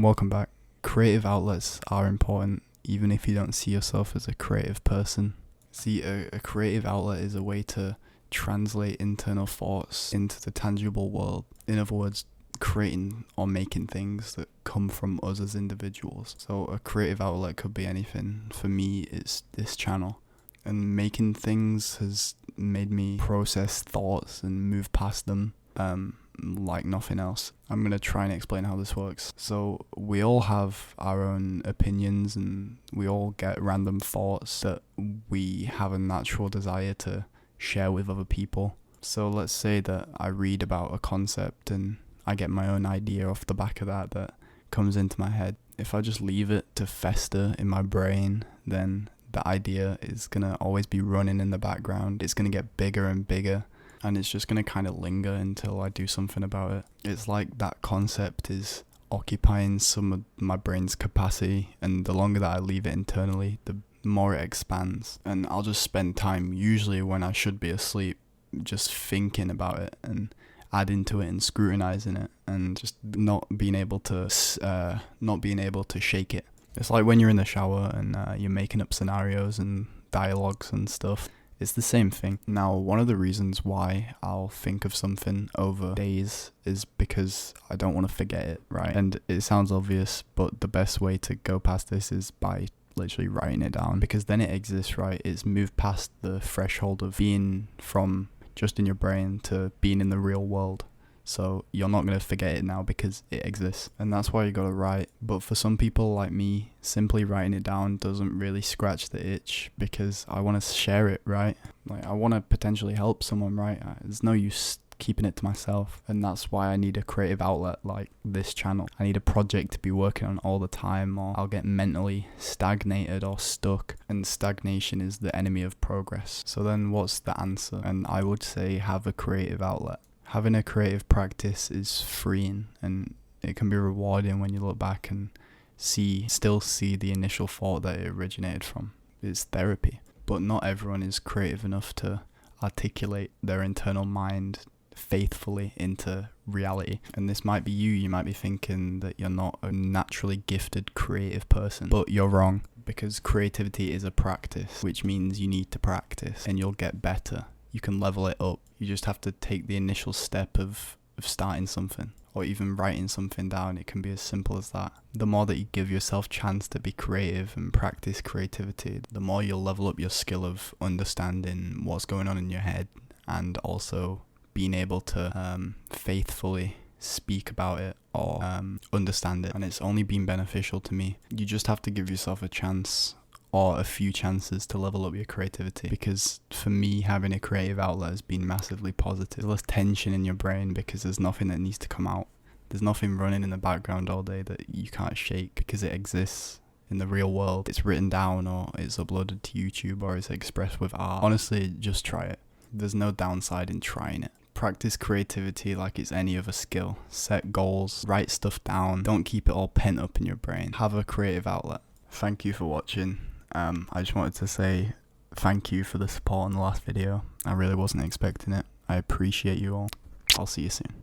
Welcome back. Creative outlets are important, even if you don't see yourself as a creative person. See, a creative outlet is a way to translate internal thoughts into the tangible world. In other words, creating or making things that come from us as individuals. So a creative outlet could be anything. For me, it's this channel. And making things has made me process thoughts and move past them like nothing else. I'm going to try and explain how this works. So we all have our own opinions and we all get random thoughts that we have a natural desire to share with other people. So let's say that I read about a concept and I get my own idea off the back of that comes into my head. If I just leave it to fester in my brain, then the idea is going to always be running in the background. It's going to get bigger and bigger, and it's just going to kind of linger until I do something about it. It's like that concept is occupying some of my brain's capacity, and the longer that I leave it internally, the more it expands. And I'll just spend time, usually when I should be asleep, just thinking about it and adding to it and scrutinizing it, and just not being able to shake it. It's like when you're in the shower and you're making up scenarios and dialogues and stuff. It's the same thing. Now, one of the reasons why I'll think of something over days is because I don't want to forget it, right? And it sounds obvious, but the best way to go past this is by literally writing it down, because then it exists, right? It's moved past the threshold of being from just in your brain to being in the real world. So you're not going to forget it now because it exists. And that's why you got to write. But for some people like me, simply writing it down doesn't really scratch the itch, because I want to share it, right? Like, I want to potentially help someone, right? There's no use keeping it to myself. And that's why I need a creative outlet like this channel. I need a project to be working on all the time, or I'll get mentally stagnated or stuck. And stagnation is the enemy of progress. So then what's the answer? And I would say have a creative outlet. Having a creative practice is freeing, and it can be rewarding when you look back and still see the initial thought that it originated from. It's therapy. But not everyone is creative enough to articulate their internal mind faithfully into reality. And this might be you. You might be thinking that you're not a naturally gifted creative person, but you're wrong, because creativity is a practice, which means you need to practice and you'll get better. You can level it up. You just have to take the initial step of starting something, or even writing something down. It can be as simple as that. The more that you give yourself chance to be creative and practice creativity, the more you'll level up your skill of understanding what's going on in your head, and also being able to faithfully speak about it or understand it. And it's only been beneficial to me. You just have to give yourself a chance, or a few chances, to level up your creativity, because for me, having a creative outlet has been massively positive. There's less tension in your brain because there's nothing that needs to come out. There's nothing running in the background all day that you can't shake, because it exists in the real world. It's written down, or it's uploaded to YouTube, or it's expressed with art. Honestly, just try it. There's no downside in trying it. Practice creativity like it's any other skill. Set goals, write stuff down. Don't keep it all pent up in your brain. Have a creative outlet. Thank you for watching. I just wanted to say thank you for the support on the last video. I really wasn't expecting it. I appreciate you all. I'll see you soon.